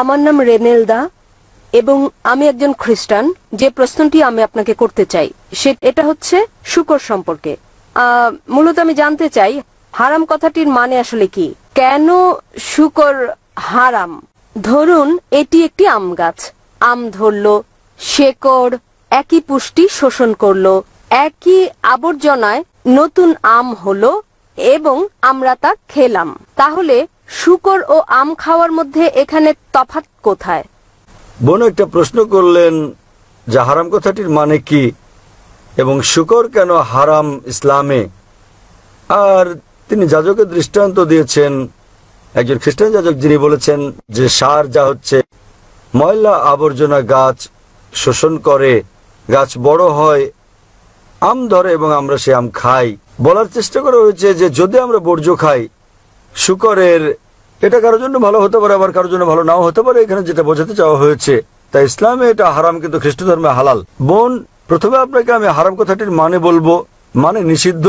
আমার নাম রেনেলদা এবং আমি একজন খ্রিস্টান। যে প্রশ্নটি আমি আপনাকে করতে চাই এটা হচ্ছে শুকর সম্পর্কে। মূলত আমি জানতে চাই হারাম কথাটির মানে আসলে কি, কেন শুকর হারাম? ধরুন এটি একটি আম গাছ, আম ধরলো, শেকড় একই পুষ্টি শোষণ করলো, একই আবর্জনায় নতুন আম হলো এবং আমরা তা খেলাম। তাহলে শুকর ও আম খাওয়ার মধ্যে এখানে তফাৎ কোথায়? বোন একটা প্রশ্ন করলেন যে হারাম কথাটির মানে কি এবং শুকর কেন হারাম ইসলামে। আর তিনি যাজকের দৃষ্টান্ত দিয়েছেন, একজন খ্রিস্টান যাজক, যিনি বলেছেন যে সার যা হচ্ছে ময়লা আবর্জনা গাছ শোষণ করে, গাছ বড় হয়, আম ধরে এবং আমরা সে আম খাই। বলার চেষ্টা করা হয়েছে যে যদি আমরা বর্জ্য খাই শুকরের, এটা কারোর জন্য ভালো হতে পারে, আবার কারোর জন্য ভালো নাও হতে পারে। এখানে যেটা বোঝাতে চাওয়া হয়েছে, তাই ইসলামে এটা হারাম কিন্তু খ্রিস্ট ধর্মে হালাল। বোন, প্রথমে আপনাকে আমি হারাম কথাটির মানে বলবো। মানে নিষিদ্ধ,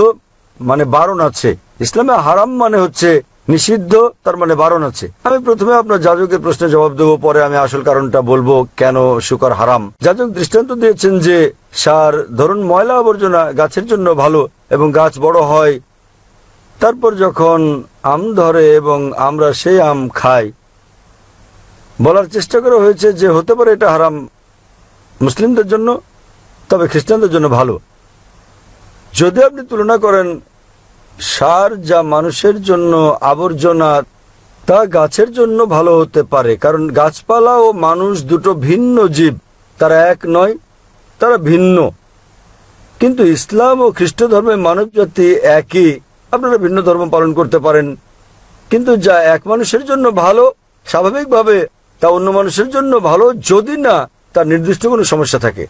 মানে বারণ আছে। ইসলামে হারাম মানে হচ্ছে নিষিদ্ধ, তার মানে বারণ আছে। আমি প্রথমে আপনার যাজকের প্রশ্নের জবাব দেবো, পরে আমি আসল কারণটা বলবো কেন শুকর হারাম। যাজক দৃষ্টান্ত দিয়েছেন যে সার, ধরুন ময়লা আবর্জনা গাছের জন্য ভালো এবং গাছ বড় হয়, তারপর যখন আম ধরে এবং আমরা সেই আম খাই। বলার চেষ্টা করা হয়েছে যে হতে পারে এটা হারাম মুসলিমদের জন্য, তবে খ্রিস্টানদের জন্য ভালো। যদি আপনি তুলনা করেন সার যা মানুষের জন্য আবর্জনা, তা গাছের জন্য ভালো হতে পারে, কারণ গাছপালা ও মানুষ দুটো ভিন্ন জীব, তারা এক নয়, তারা ভিন্ন। কিন্তু ইসলাম ও খ্রিস্ট ধর্মের মানব জাতি একই। আপনারা ভিন্ন ধর্ম পালন করতে পারেন, কিন্তু যা এক মানুষের জন্য ভালো স্বাভাবিকভাবে তা অন্য মানুষের জন্য ভালো, যদি না তার নির্দিষ্ট কোনো সমস্যা থাকে।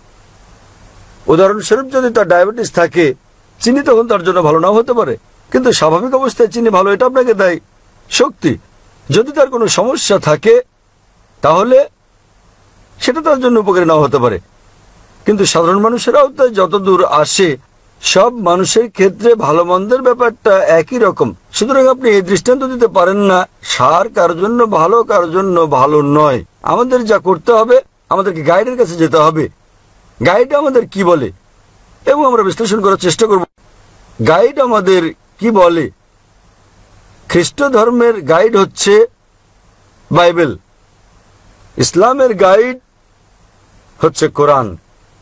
উদাহরণস্বরূপ, যদি তার ডায়াবেটিস থাকে, চিনি তখন তার জন্য ভালো নাও হতে পারে, কিন্তু স্বাভাবিক অবস্থায় চিনি ভালো, এটা আপনাকে দেয় শক্তি। যদি তার কোনো সমস্যা থাকে তাহলে সেটা তার জন্য উপকারী নাও হতে পারে। কিন্তু সাধারণ মানুষের আওতায় যতদূর আসে, সব মানুষের ক্ষেত্রে ভালো মন্দের ব্যাপারটা একই রকম। সুতরাং আপনি এই দৃষ্টান্ত দিতে পারেন না সার কারোর জন্য ভালো, কারোর জন্য ভালো নয়। আমাদের যা করতে হবে, আমাদেরকে গাইডের কাছে যেতে হবে। গাইড আমাদের কি বলে এবং আমরা বিশ্লেষণ করার চেষ্টা করব গাইড আমাদের কি বলে। খ্রিস্ট ধর্মের গাইড হচ্ছে বাইবেল, ইসলামের গাইড হচ্ছে কোরআন।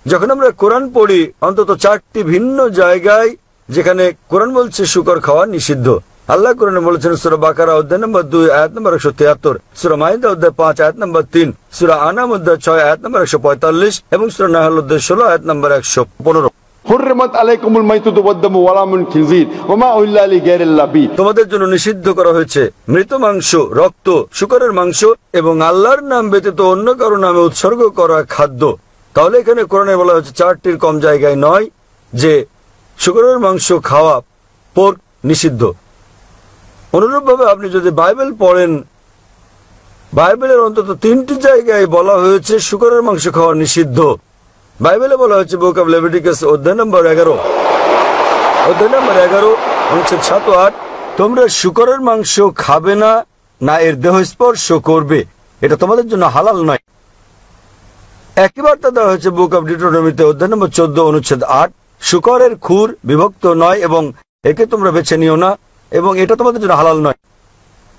যখন আমরা কোরআন পড়ি, অন্তত 4টি ভিন্ন জায়গায় যেখানে কোরআন বলছে শুকর খাওয়া নিষিদ্ধ। আল্লাহ কোরআনে বলেছেন সূরা বাকারা অধ্যায় নম্বর 2 আয়াত নম্বর 173, সূরা মাইদা অধ্যায় 5 আয়াত নম্বর 3, সূরা আনাম অধ্যায় 6 আয়াত নম্বর 145 এবং সূরা নাহল অধ্যায় 16 আয়াত নম্বর 115। তোমাদের জন্য নিষিদ্ধ করা হয়েছে মৃত মাংস, রক্ত, শুকরের মাংস এবং আল্লাহর নাম ব্যতীত অন্য কারো নামে উৎসর্গ করা খাদ্য। তাহলে এখানে কোরআনে বলা হচ্ছে 4টির কম জায়গায় নয় যে শুকরের মাংস খাওয়া, পোর্ক নিষিদ্ধ। অনুরূপভাবে আপনি যদি বাইবেল পড়েন, বাইবেলের অন্তত 3টি জায়গায় বলা হয়েছে শুকরের মাংস খাওয়া নিষিদ্ধ। বাইবেলে বলা হচ্ছে বুক অব লেভিটিকাস অধ্যায় নম্বর 11, অনুচ্ছেদ 7 ও 8, তোমরা শুকরের মাংস খাবে না, না এর দেহ স্পর্শ করবে, এটা তোমাদের জন্য হালাল নয়। একই বার্তা দেওয়া হয়েছে বুক অব ডিউটেরোনমিতে অধ্যায় নম্বর 14, অনুচ্ছেদ 8, শুকরের খুর বিভক্ত নয় এবং একে তোমরা বেছে নিও না এবং এটা তোমাদের জন্য হালাল নয়।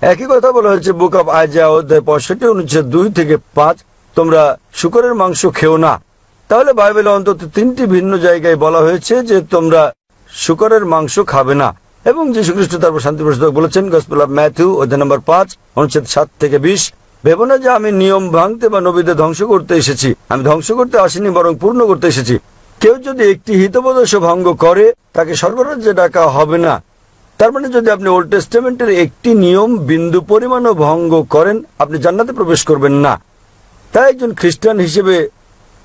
একই কথা বলা হয়েছে বুক অব আইজায়া অধ্যায় 65, অনুচ্ছেদ 2 থেকে 5, তোমরা শুকরের মাংস খেও না। তাহলে বাইবেলে অন্তত 3টি ভিন্ন জায়গায় বলা হয়েছে যে তোমরা শুকরের মাংস খাবে না। এবং যীশু খ্রিস্ট তারপর শান্তি প্রচারক বলেছেন গসপেল অব ম্যাথিউ অধ্যায় নম্বর 5, অনুচ্ছেদ 7 থেকে 20, ভেবো না যে আমি নিয়ম ভাঙতে বা নবীদের ধ্বংস করতে এসেছি। আমি ধ্বংস করতে আসিনি, বরং পূর্ণ করতে এসেছি। কেউ যদি একটি হিতোপদেশ ভঙ্গ করে, তাকে স্বর্গরাজ্যে ডাকা হবে না। তার মানে যদি আপনি ওল্ড টেস্টামেন্টের একটি নিয়ম বিন্দু পরিমাণও ভঙ্গ করেন, আপনি জান্নাতে প্রবেশ করবেন না। তাই একজন খ্রিস্টান হিসেবে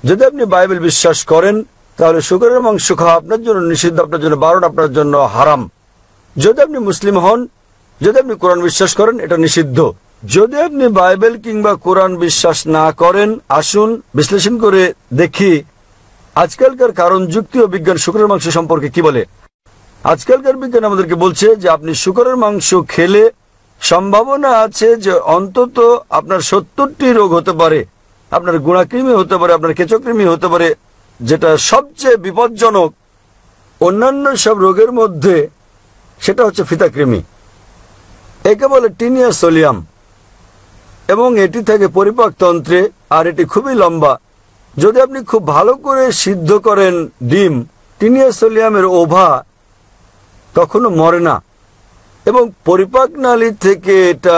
যদি আপনি বাইবেল বিশ্বাস করেন, তাহলে শুকরের মাংস খাওয়া আপনার জন্য নিষিদ্ধ, আপনার জন্য বারণ, আপনার জন্য হারাম। যদি আপনি মুসলিম হন, যদি আপনি কোরআন বিশ্বাস করেন, এটা নিষিদ্ধ। যদি আপনি বাইবেল কিংবা কোরআন বিশ্বাস না করেন, আসুন বিশ্লেষণ করে দেখি আজকালকার কারণ, যুক্তি ও বিজ্ঞান শুকরের মাংস সম্পর্কে কি বলে। আজকালকার বিজ্ঞান আমাদেরকে বলছে যে আপনি শুকরের মাংস খেলে সম্ভাবনা আছে যে অন্তত আপনার 70টি রোগ হতে পারে। আপনার গুণাকৃমি হতে পারে, আপনার কেঁচোকৃমি হতে পারে, যেটা সবচেয়ে বিপজ্জনক অন্যান্য সব রোগের মধ্যে সেটা হচ্ছে ফিতাকৃমি। একে বলে টিনিয়া সোলিয়াম এবং এটি থাকে পরিপাকতন্ত্রে, আর এটি খুবই লম্বা। যদি আপনি খুব ভালো করে সিদ্ধ করেন ডিম, টিনিয়া সোলিয়ামের ওভা কখনো মরে না এবং পরিপাক নালী থেকে এটা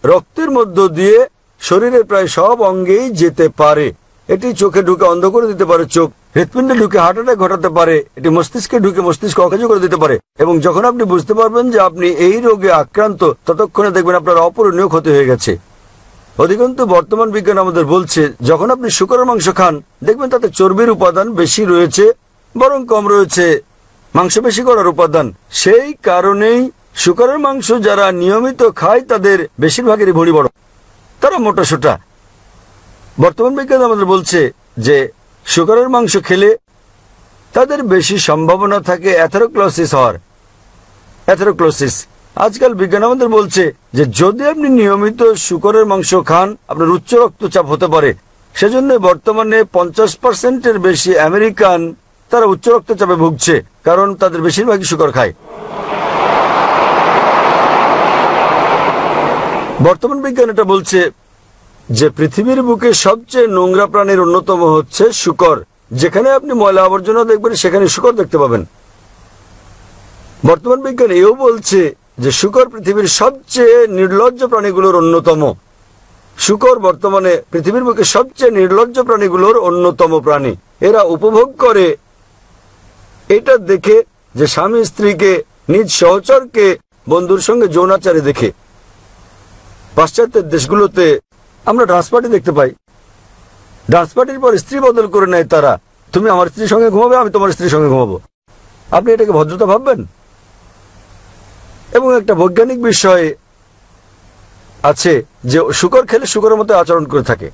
রক্তের মধ্য দিয়ে শরীরের প্রায় সব অঙ্গেই যেতে পারে। এটি চোখে ঢুকে অন্ধ করে দিতে পারে চোখ, হৃৎপিণ্ডে ঢুকে হার্ট অ্যাটাক ঘটাতে পারে, এটি মস্তিষ্কে ঢুকে মস্তিষ্ক অকেজো করে দিতে পারে। এবং যখন আপনি বুঝতে পারবেন যে আপনি এই রোগে আক্রান্ত, ততক্ষণে দেখবেন আপনার অপূরণীয় ক্ষতি হয়ে গেছে। অধিকন্তু বর্তমান বিজ্ঞান আমাদের বলছে যখন আপনি শূকরের মাংস খান, দেখবেন তাতে চর্বির উপাদান বেশি রয়েছে, বরং কম রয়েছে মাংসপেশি করার উপাদান। সেই কারণেই শূকরের মাংস যারা নিয়মিত খায় তাদের বেশিরভাগেরই ভুঁড়ি বড়, তারা মোটাসোটা। বর্তমান বিজ্ঞান আমাদের বলছে যে শূকরের মাংস খেলে তাদের বেশি সম্ভাবনা থাকে অ্যাথেরোক্লোসিস হওয়ার। অ্যাথেরোক্লোসিস আজকাল বিজ্ঞান আমাদের বলছে যে যদি আপনি নিয়মিত শূকরের মাংস খান, আপনার উচ্চ রক্তচাপ হতে পারে। সেজন্য বর্তমানে 50%-এর বেশি আমেরিকান তারা উচ্চ রক্তচাপে ভুগছে, কারণ তাদের বেশিরভাগই শূকর খায়। বর্তমান বিজ্ঞান এটা বলছে যে পৃথিবীর বুকে সবচেয়ে নোংরা প্রাণীর অন্যতম হচ্ছে শূকর। যেখানে আপনি ময়লা আবর্জনা দেখবেন সেখানে শূকর দেখতে পাবেন। বর্তমান বিজ্ঞান এও বলছে যে শূকর পৃথিবীর সবচেয়ে নির্লজ্জ প্রাণীগুলোর অন্যতম। শূকর বর্তমানে পৃথিবীর বুকে সবচেয়ে নির্লজ্জ প্রাণীগুলোর অন্যতম প্রাণী। এরা উপভোগ করে এটা দেখে যে স্বামী স্ত্রীকে, নিজ সহচরকে বন্ধুর সঙ্গে যৌনাচারে দেখে। পাশ্চাত্যের দেশগুলোতে আমরা ডান্স পার্টি দেখতে পাই। ডান্স পার্টির পর স্ত্রী বদল করে নেয় তারা। তুমি আমার স্ত্রীর সঙ্গে ঘুমাবে, আমি তোমার স্ত্রীর সঙ্গে ঘুমাবো। আপনি এটাকে ভদ্রতা ভাববেন? এবং একটা বৈজ্ঞানিক বিষয় আছে যে শূকর খেলে শূকরের মতো আচরণ করে থাকে।